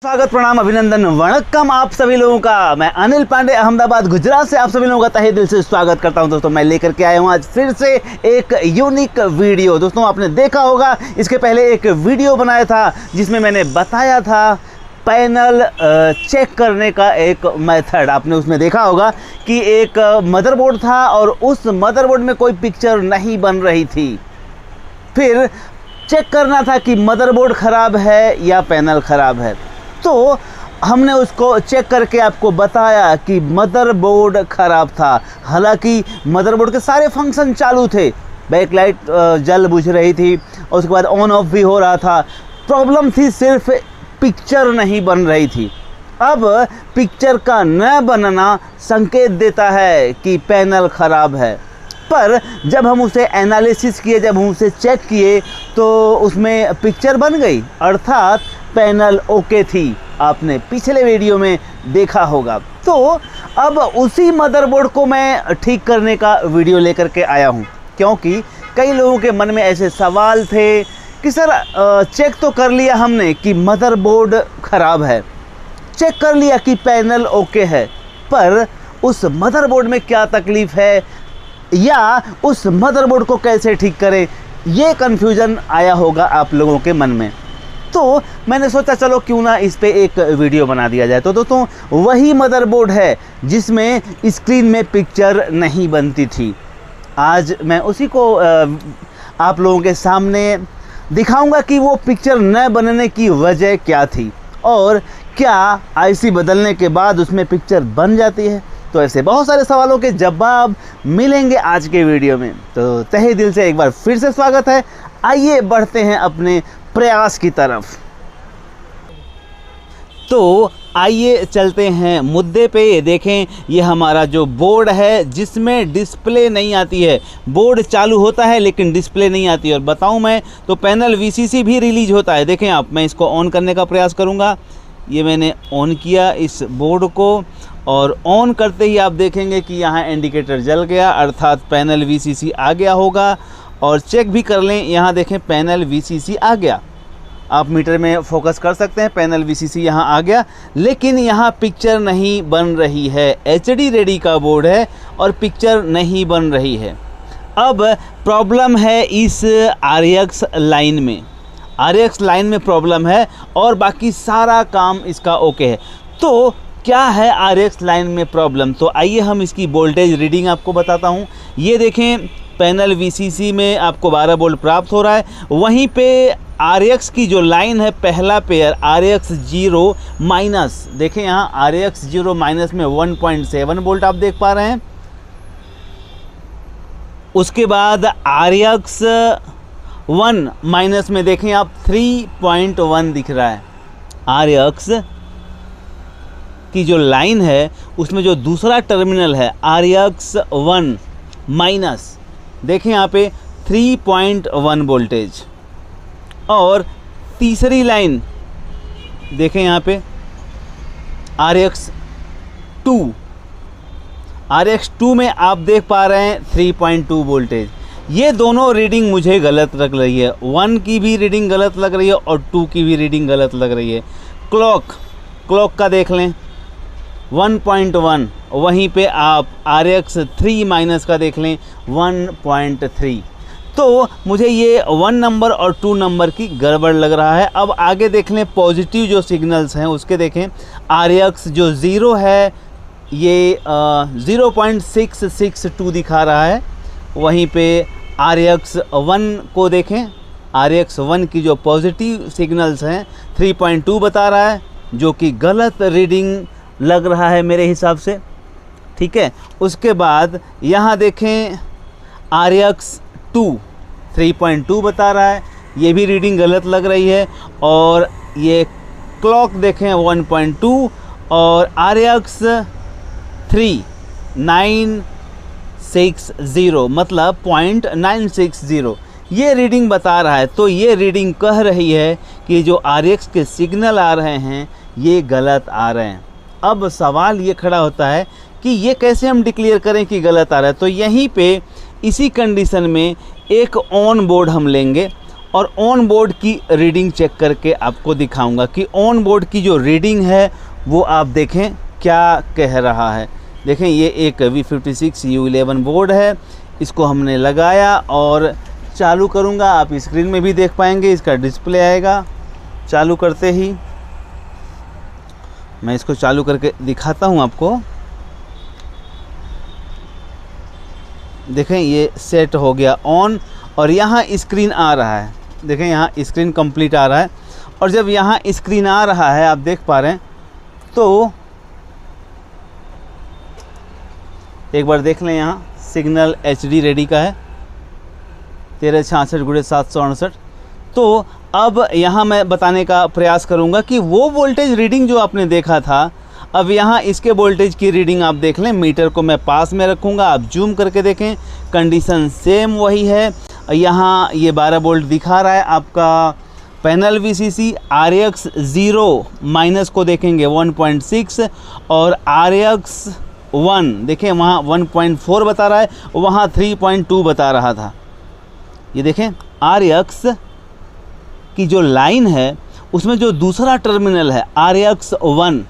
स्वागत, प्रणाम, अभिनंदन, वणक्कम आप सभी लोगों का। मैं अनिल पांडे अहमदाबाद गुजरात से आप सभी लोगों का तहे दिल से स्वागत करता हूं। दोस्तों मैं लेकर के आया हूं आज फिर से एक यूनिक वीडियो। दोस्तों आपने देखा होगा इसके पहले एक वीडियो बनाया था जिसमें मैंने बताया था पैनल चेक करने का एक मेथड। आपने उसमें देखा होगा कि एक मदरबोर्ड था और उस मदरबोर्ड में कोई पिक्चर नहीं बन रही थी। फिर चेक करना था कि मदरबोर्ड ख़राब है या पैनल ख़राब है। तो हमने उसको चेक करके आपको बताया कि मदरबोर्ड ख़राब था। हालांकि मदरबोर्ड के सारे फंक्शन चालू थे, बैकलाइट जल बुझ रही थी और उसके बाद ऑन ऑफ भी हो रहा था। प्रॉब्लम थी सिर्फ पिक्चर नहीं बन रही थी। अब पिक्चर का न बनना संकेत देता है कि पैनल ख़राब है, पर जब हम उसे एनालिसिस किए, जब हम उसे चेक किए तो उसमें पिक्चर बन गई, अर्थात पैनल ओके थी। आपने पिछले वीडियो में देखा होगा। तो अब उसी मदरबोर्ड को मैं ठीक करने का वीडियो लेकर के आया हूं, क्योंकि कई लोगों के मन में ऐसे सवाल थे कि सर चेक तो कर लिया हमने कि मदरबोर्ड ख़राब है, चेक कर लिया कि पैनल ओके है, पर उस मदरबोर्ड में क्या तकलीफ़ है या उस मदरबोर्ड को कैसे ठीक करें, ये कन्फ्यूज़न आया होगा आप लोगों के मन में। तो मैंने सोचा चलो क्यों ना इस पे एक वीडियो बना दिया जाए। तो दोस्तों वही मदरबोर्ड है जिसमें स्क्रीन में पिक्चर नहीं बनती थी। आज मैं उसी को आप लोगों के सामने दिखाऊंगा कि वो पिक्चर न बनने की वजह क्या थी और क्या आईसी बदलने के बाद उसमें पिक्चर बन जाती है। तो ऐसे बहुत सारे सवालों के जवाब मिलेंगे आज के वीडियो में। तो तहे दिल से एक बार फिर से स्वागत है। आइए बढ़ते हैं अपने प्रयास की तरफ। तो आइए चलते हैं मुद्दे पे। ये देखें, ये हमारा जो बोर्ड है जिसमें डिस्प्ले नहीं आती है। बोर्ड चालू होता है लेकिन डिस्प्ले नहीं आती है। और बताऊं मैं तो पैनल वीसीसी भी रिलीज होता है। देखें आप, मैं इसको ऑन करने का प्रयास करूंगा। ये मैंने ऑन किया इस बोर्ड को और ऑन करते ही आप देखेंगे कि यहाँ इंडिकेटर जल गया, अर्थात पैनल वीसीसी आ गया होगा। और चेक भी कर लें, यहाँ देखें पैनल वीसीसी आ गया। आप मीटर में फोकस कर सकते हैं, पैनल वीसीसी यहाँ आ गया, लेकिन यहाँ पिक्चर नहीं बन रही है। एचडी रेडी का बोर्ड है और पिक्चर नहीं बन रही है। अब प्रॉब्लम है इस आरएक्स लाइन में। आरएक्स लाइन में प्रॉब्लम है और बाकी सारा काम इसका ओके है। तो क्या है आरएक्स लाइन में प्रॉब्लम? तो आइए हम इसकी वोल्टेज रीडिंग आपको बताता हूँ। ये देखें, पैनल वीसीसी में आपको 12 वोल्ट प्राप्त हो रहा है। वहीं पे आरएक्स की जो लाइन है, पहला पेयर आरएक्स 0 माइनस, देखें यहाँ आरएक्स 0 माइनस में 1.7 वोल्ट आप देख पा रहे हैं। उसके बाद आरएक्स 1 माइनस में देखें आप 3.1 दिख रहा है। आरएक्स की जो लाइन है उसमें जो दूसरा टर्मिनल है आरएक्स 1 माइनस, देखें यहाँ पे 3.1 वोल्टेज। और तीसरी लाइन देखें यहाँ पे आरएक्स 2 में आप देख पा रहे हैं 3.2 वोल्टेज। ये दोनों रीडिंग मुझे गलत लग रही है। 1 की भी रीडिंग गलत लग रही है और 2 की भी रीडिंग गलत लग रही है। क्लॉक का देख लें 1.1, वहीं पे आप आरएक्स 3 माइनस का देख लें 1.3। तो मुझे ये 1 नंबर और 2 नंबर की गड़बड़ लग रहा है। अब आगे देख लें पॉजिटिव जो सिग्नल्स हैं उसके देखें। आरएक्स जो 0 है ये 0.662 दिखा रहा है। वहीं पे आरएक्स 1 को देखें, आरएक्स 1 की जो पॉजिटिव सिग्नल्स हैं 3.2 बता रहा है, जो कि गलत रीडिंग लग रहा है मेरे हिसाब से। ठीक है, उसके बाद यहाँ देखें आरएक्स 2 3.2 बता रहा है, ये भी रीडिंग गलत लग रही है। और ये क्लॉक देखें 1.2 और आरएक्स 3 960 मतलब 0.960 ये रीडिंग बता रहा है। तो ये रीडिंग कह रही है कि जो आरएक्स के सिग्नल आ रहे हैं ये गलत आ रहे हैं। अब सवाल ये खड़ा होता है कि ये कैसे हम डिक्लेयर करें कि गलत आ रहा है। तो यहीं पे इसी कंडीशन में एक ऑन बोर्ड हम लेंगे और ऑन बोर्ड की रीडिंग चेक करके आपको दिखाऊंगा कि ऑन बोर्ड की जो रीडिंग है वो आप देखें क्या कह रहा है। देखें ये एक V56U11 बोर्ड है, इसको हमने लगाया और चालू करूंगा। आप स्क्रीन में भी देख पाएंगे, इसका डिस्प्ले आएगा चालू करते ही। मैं इसको चालू करके दिखाता हूं आपको। देखें ये सेट हो गया ऑन और यहाँ स्क्रीन आ रहा है। देखें यहाँ स्क्रीन कंप्लीट आ रहा है और जब यहाँ स्क्रीन आ रहा है आप देख पा रहे हैं, तो एक बार देख लें। यहाँ सिग्नल HD रेडी का है 1366x768। तो अब यहाँ मैं बताने का प्रयास करूँगा कि वो वोल्टेज रीडिंग जो आपने देखा था, अब यहाँ इसके वोल्टेज की रीडिंग आप देख लें। मीटर को मैं पास में रखूँगा, आप जूम करके देखें, कंडीशन सेम वही है। यहाँ ये 12 वोल्ट दिखा रहा है आपका पैनल VCC। RX 0 माइनस को देखेंगे 1.6 और RX 1 देखें वहाँ 1.4 बता रहा है, वहाँ 3.2 बता रहा था। ये देखें RX की जो लाइन है उसमें जो दूसरा टर्मिनल है RX 1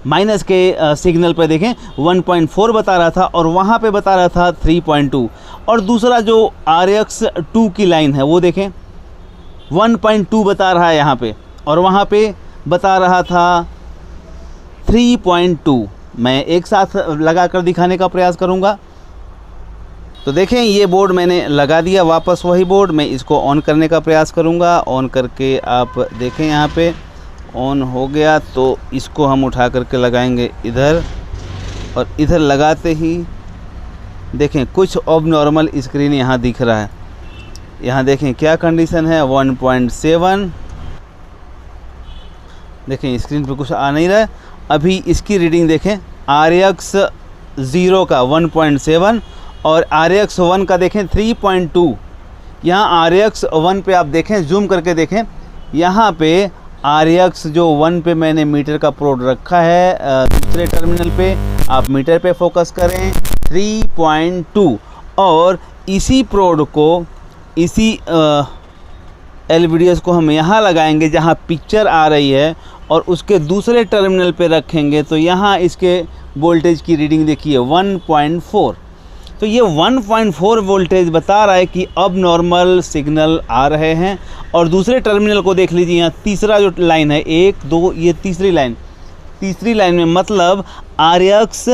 माइनस के सिग्नल पे देखें 1.4 बता रहा था और वहाँ पे बता रहा था 3.2। और दूसरा जो RX 2 की लाइन है वो देखें 1.2 बता रहा है यहाँ पे और वहाँ पे बता रहा था 3.2। मैं एक साथ लगा कर दिखाने का प्रयास करूँगा। तो देखें ये बोर्ड मैंने लगा दिया, वापस वही बोर्ड। मैं इसको ऑन करने का प्रयास करूँगा। ऑन करके आप देखें यहाँ पे ऑन हो गया, तो इसको हम उठा करके लगाएंगे इधर और इधर लगाते ही देखें कुछ अब नॉर्मल स्क्रीन यहाँ दिख रहा है। यहाँ देखें क्या कंडीशन है 1.7। देखें स्क्रीन पे कुछ आ नहीं रहा है। अभी इसकी रीडिंग देखें RX 0 का 1.7 और RX 1 का देखें 3.2। यहाँ RX 1 पे आप देखें, जूम करके देखें, यहाँ पे RX जो 1 पे मैंने मीटर का प्रोड रखा है दूसरे टर्मिनल पे, आप मीटर पे फोकस करें 3.2 और इसी प्रोड को, इसी LVDS को हम यहाँ लगाएंगे जहाँ पिक्चर आ रही है और उसके दूसरे टर्मिनल पे रखेंगे तो यहाँ इसके वोल्टेज की रीडिंग देखिए 1.4। तो ये 1.4 वोल्टेज बता रहा है कि अब नॉर्मल सिग्नल आ रहे हैं। और दूसरे टर्मिनल को देख लीजिए, यहाँ तीसरा जो लाइन है 1 2, ये तीसरी लाइन में मतलब RX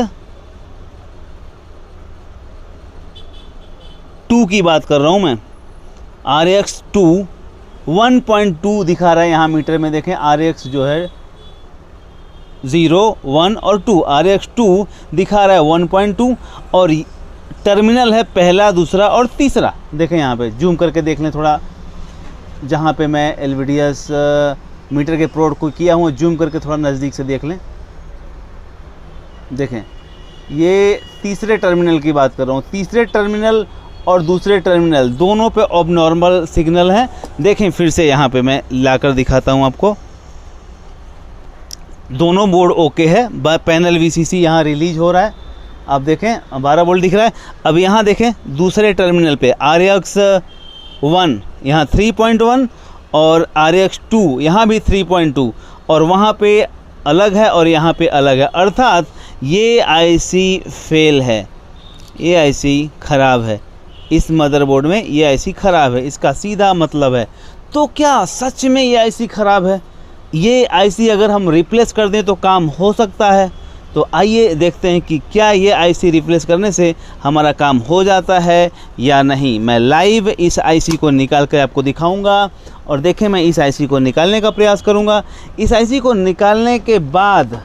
2 की बात कर रहा हूँ मैं। RX 2 1.2 दिखा रहा है यहाँ मीटर में। देखें RX जो है 0 1 और 2, RX 2 दिखा रहा है 1.2 और टर्मिनल है पहला, दूसरा और तीसरा। देखें यहाँ पे जूम करके देख लें थोड़ा, जहाँ पे मैं LVDS मीटर के प्रोड को किया हूँ जूम करके थोड़ा नज़दीक से देख लें। देखें ये तीसरे टर्मिनल की बात कर रहा हूँ। तीसरे टर्मिनल और दूसरे टर्मिनल दोनों पे अब नॉर्मल सिग्नल है। देखें फिर से यहाँ पे मैं लाकर दिखाता हूँ आपको। दोनों बोर्ड ओके है। पैनल VCC यहाँ रिलीज हो रहा है, आप देखें 12 वोल्ट दिख रहा है। अब यहाँ देखें दूसरे टर्मिनल पे RX 1 यहाँ 3.1 और RX 2 यहाँ भी 3.2 और वहाँ पे अलग है और यहाँ पे अलग है। अर्थात ये IC फेल है, ये IC ख़राब है। इस मदरबोर्ड में ये IC ख़राब है, इसका सीधा मतलब है। तो क्या सच में ये IC ख़राब है? ये IC अगर हम रिप्लेस कर दें तो काम हो सकता है। तो आइए देखते हैं कि क्या ये IC रिप्लेस करने से हमारा काम हो जाता है या नहीं। मैं लाइव इस IC को निकाल कर आपको दिखाऊंगा और देखें मैं इस IC को निकालने का प्रयास करूंगा। इस IC को निकालने के बाद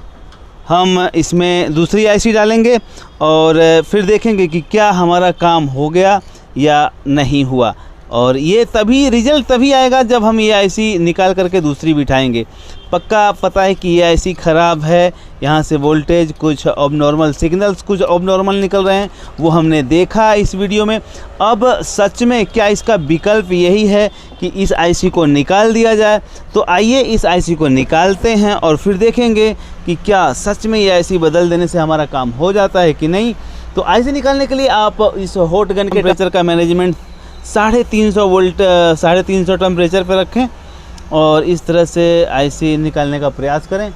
हम इसमें दूसरी IC डालेंगे और फिर देखेंगे कि क्या हमारा काम हो गया या नहीं हुआ। और ये तभी रिजल्ट तभी आएगा जब हम ये IC निकाल करके दूसरी बिठाएंगे। पक्का पता है कि ये IC ख़राब है, यहाँ से वोल्टेज कुछ अबनॉर्मल सिग्नल्स कुछ अबनॉर्मल निकल रहे हैं, वो हमने देखा इस वीडियो में। अब सच में क्या इसका विकल्प यही है कि इस IC को निकाल दिया जाए? तो आइए इस IC को निकालते हैं और फिर देखेंगे कि क्या सच में ये IC बदल देने से हमारा काम हो जाता है कि नहीं। तो IC निकालने के लिए आप इस हॉट गन के टेम्परेचर का मैनेजमेंट 350 वोल्ट 350 टेम्परेचर पे रखें और इस तरह से आईसी निकालने का प्रयास करें।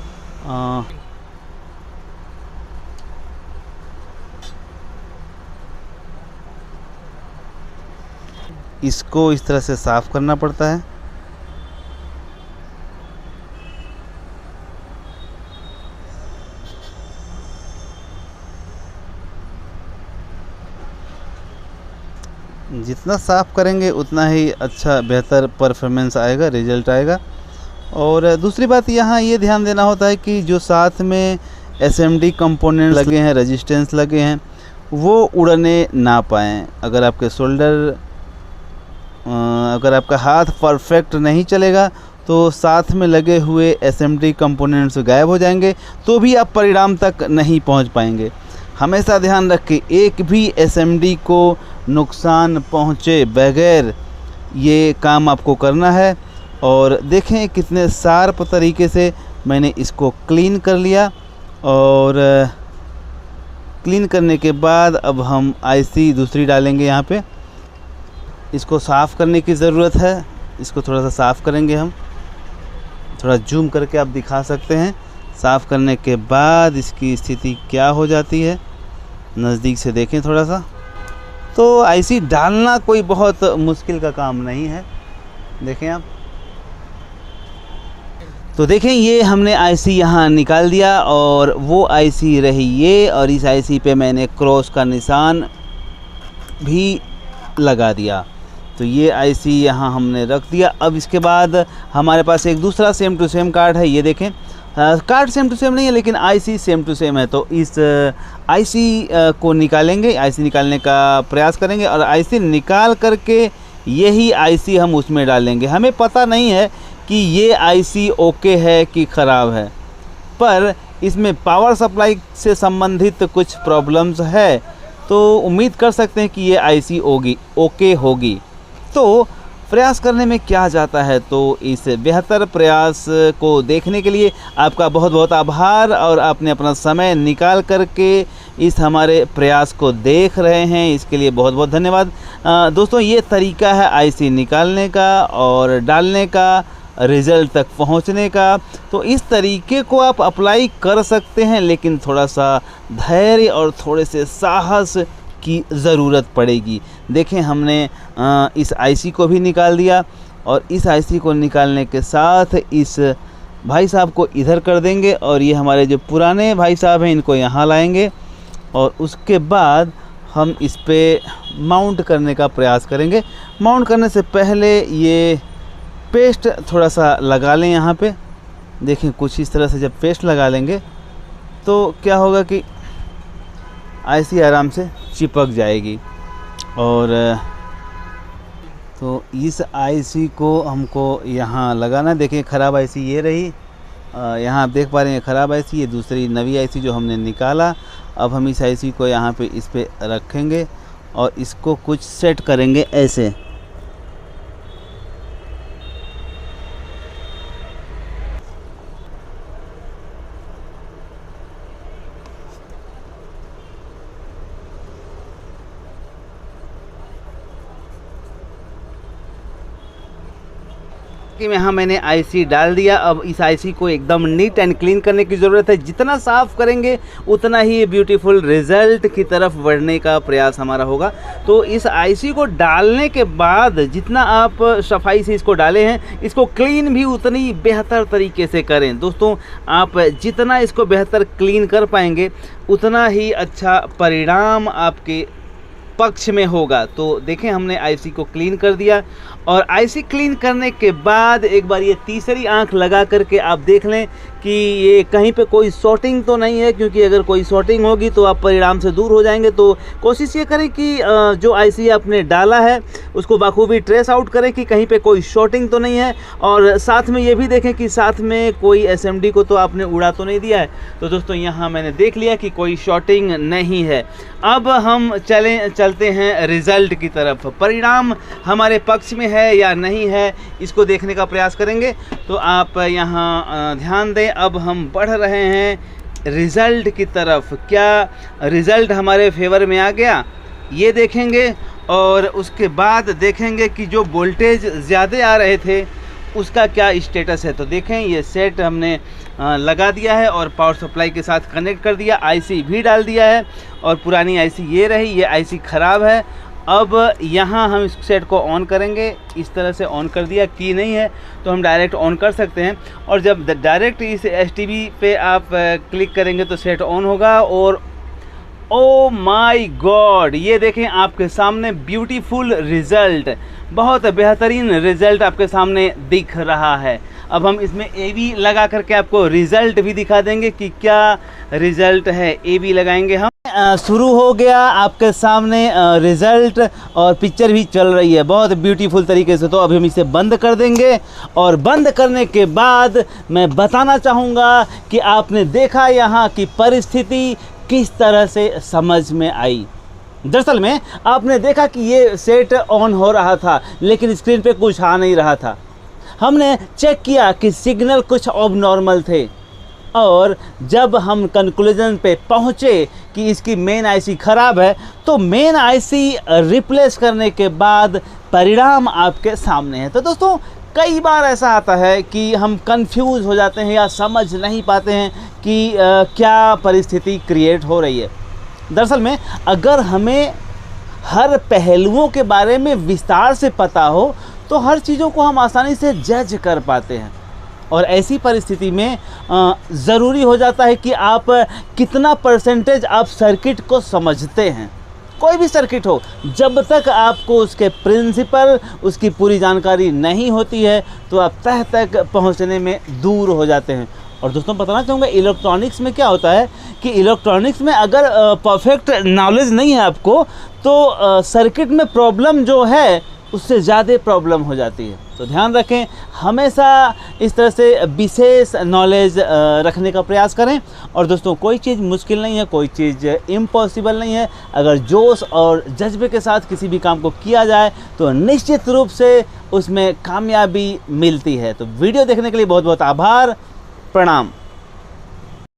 इसको इस तरह से साफ़ करना पड़ता है। जितना साफ़ करेंगे उतना ही अच्छा बेहतर परफॉर्मेंस आएगा, रिजल्ट आएगा। और दूसरी बात यहाँ ये ध्यान देना होता है कि जो साथ में एसएमडी कंपोनेंट लगे हैं, रेजिस्टेंस लगे हैं, वो उड़ने ना पाएँ। अगर आपका हाथ परफेक्ट नहीं चलेगा तो साथ में लगे हुए एसएमडी कंपोनेंट्स गायब हो जाएंगे, तो भी आप परिणाम तक नहीं पहुंच पाएंगे। हमेशा ध्यान रखें, एक भी एसएमडी को नुकसान पहुंचे बगैर ये काम आपको करना है। और देखें कितने शार्प तरीके से मैंने इसको क्लीन कर लिया। और क्लीन करने के बाद अब हम आईसी दूसरी डालेंगे यहाँ पे। इसको साफ़ करने की ज़रूरत है, इसको थोड़ा सा साफ़ करेंगे हम, थोड़ा जूम करके आप दिखा सकते हैं। साफ़ करने के बाद इसकी स्थिति क्या हो जाती है, नज़दीक से देखें थोड़ा सा। तो आईसी डालना कोई बहुत मुश्किल का काम नहीं है, देखें आप। तो देखें ये हमने आईसी यहाँ निकाल दिया और वो आईसी रही ये, और इस आईसी पे मैंने क्रॉस का निशान भी लगा दिया। तो ये आईसी यहाँ हमने रख दिया। अब इसके बाद हमारे पास एक दूसरा सेम टू सेम कार्ड है, ये देखें। कार्ड सेम टू सेम नहीं है लेकिन आईसी सेम टू सेम है। तो इस आईसी को निकालेंगे, आईसी निकालने का प्रयास करेंगे और आईसी निकाल करके यही आईसी हम उसमें डालेंगे। हमें पता नहीं है कि ये आईसी ओके है कि ख़राब है, पर इसमें पावर सप्लाई से संबंधित कुछ प्रॉब्लम्स है, तो उम्मीद कर सकते हैं कि ये आईसी ओके होगी। तो प्रयास करने में क्या जाता है। तो इस बेहतर प्रयास को देखने के लिए आपका बहुत बहुत आभार, और आपने अपना समय निकाल करके इस हमारे प्रयास को देख रहे हैं, इसके लिए बहुत बहुत धन्यवाद। दोस्तों ये तरीका है आईसी निकालने का और डालने का, रिज़ल्ट तक पहुंचने का। तो इस तरीके को आप अप्लाई कर सकते हैं, लेकिन थोड़ा सा धैर्य और थोड़े से साहस की ज़रूरत पड़ेगी। देखें हमने इस आईसी को भी निकाल दिया, और इस आईसी को निकालने के साथ इस भाई साहब को इधर कर देंगे, और ये हमारे जो पुराने भाई साहब हैं इनको यहाँ लाएंगे, और उसके बाद हम इस पे माउंट करने का प्रयास करेंगे। माउंट करने से पहले ये पेस्ट थोड़ा सा लगा लें यहाँ पे। देखें कुछ इस तरह से जब पेस्ट लगा लेंगे तो क्या होगा कि आईसी आराम से चिपक जाएगी। और तो इस आईसी को हमको यहाँ लगाना। देखिए ख़राब आईसी ये रही, यहाँ आप देख पा रहे हैं ख़राब आईसी, ये दूसरी नवी आईसी जो हमने निकाला। अब हम इस आईसी को यहाँ पे इस पे रखेंगे और इसको कुछ सेट करेंगे ऐसे। कि यहाँ मैंने आईसी डाल दिया। अब इस आईसी को एकदम नीट एंड क्लीन करने की ज़रूरत है। जितना साफ़ करेंगे उतना ही ब्यूटीफुल रिज़ल्ट की तरफ बढ़ने का प्रयास हमारा होगा। तो इस आईसी को डालने के बाद जितना आप सफाई से इसको डाले हैं, इसको क्लीन भी उतनी बेहतर तरीके से करें। दोस्तों आप जितना इसको बेहतर क्लीन कर पाएंगे उतना ही अच्छा परिणाम आपके पक्ष में होगा। तो देखें हमने आईसी को क्लीन कर दिया, और आईसी क्लीन करने के बाद एक बार ये तीसरी आंख लगा करके आप देख लें कि ये कहीं पे कोई शॉर्टिंग तो नहीं है, क्योंकि अगर कोई शॉर्टिंग होगी तो आप परिणाम से दूर हो जाएंगे। तो कोशिश ये करें कि जो आईसी आपने डाला है उसको बाखूबी ट्रेस आउट करें कि कहीं पे कोई शॉर्टिंग तो नहीं है, और साथ में ये भी देखें कि साथ में कोई एसएमडी को तो आपने उड़ा तो नहीं दिया है। तो दोस्तों यहाँ मैंने देख लिया कि कोई शॉर्टिंग नहीं है। अब हम चलते हैं रिज़ल्ट की तरफ। परिणाम हमारे पक्ष में है या नहीं है, इसको देखने का प्रयास करेंगे। तो आप यहाँ ध्यान दें, अब हम बढ़ रहे हैं रिज़ल्ट की तरफ। क्या रिज़ल्ट हमारे फेवर में आ गया, ये देखेंगे। और उसके बाद देखेंगे कि जो वोल्टेज ज़्यादा आ रहे थे उसका क्या स्टेटस है। तो देखें ये सेट हमने लगा दिया है और पावर सप्लाई के साथ कनेक्ट कर दिया, आईसी भी डाल दिया है और पुरानी आईसी ये रही, ये आईसी ख़राब है। अब यहाँ हम इस सेट को ऑन करेंगे, इस तरह से ऑन कर दिया, की नहीं है तो हम डायरेक्ट ऑन कर सकते हैं। और जब डायरेक्ट इस STB पे आप क्लिक करेंगे तो सेट ऑन होगा और ओ माय गॉड, ये देखें आपके सामने ब्यूटीफुल रिज़ल्ट, बहुत बेहतरीन रिज़ल्ट आपके सामने दिख रहा है। अब हम इसमें AB लगा करके आपको रिज़ल्ट भी दिखा देंगे कि क्या रिज़ल्ट है। AB लगाएंगे हम, शुरू हो गया आपके सामने रिज़ल्ट और पिक्चर भी चल रही है बहुत ब्यूटीफुल तरीके से। तो अभी हम इसे बंद कर देंगे और बंद करने के बाद मैं बताना चाहूँगा कि आपने देखा यहाँ की परिस्थिति किस तरह से समझ में आई। दरअसल में आपने देखा कि ये सेट ऑन हो रहा था लेकिन स्क्रीन पे कुछ आ नहीं रहा था। हमने चेक किया कि सिग्नल कुछ ऑबनॉर्मल थे और जब हम कंक्लूजन पे पहुँचे कि इसकी मेन आईसी ख़राब है तो मेन आईसी रिप्लेस करने के बाद परिणाम आपके सामने है। तो दोस्तों कई बार ऐसा आता है कि हम कंफ्यूज हो जाते हैं या समझ नहीं पाते हैं कि क्या परिस्थिति क्रिएट हो रही है। दरअसल में अगर हमें हर पहलुओं के बारे में विस्तार से पता हो तो हर चीज़ों को हम आसानी से जज कर पाते हैं। और ऐसी परिस्थिति में ज़रूरी हो जाता है कि आप कितना परसेंटेज आप सर्किट को समझते हैं। कोई भी सर्किट हो, जब तक आपको उसके प्रिंसिपल, उसकी पूरी जानकारी नहीं होती है तो आप तह तक पहुंचने में दूर हो जाते हैं। और दोस्तों बताना चाहूँगा इलेक्ट्रॉनिक्स में क्या होता है कि इलेक्ट्रॉनिक्स में अगर परफेक्ट नॉलेज नहीं है आपको तो सर्किट में प्रॉब्लम जो है उससे ज़्यादा प्रॉब्लम हो जाती है। तो ध्यान रखें, हमेशा इस तरह से विशेष नॉलेज रखने का प्रयास करें। और दोस्तों कोई चीज़ मुश्किल नहीं है, कोई चीज़ इम्पॉसिबल नहीं है। अगर जोश और जज्बे के साथ किसी भी काम को किया जाए तो निश्चित रूप से उसमें कामयाबी मिलती है। तो वीडियो देखने के लिए बहुत बहुत आभार, प्रणाम।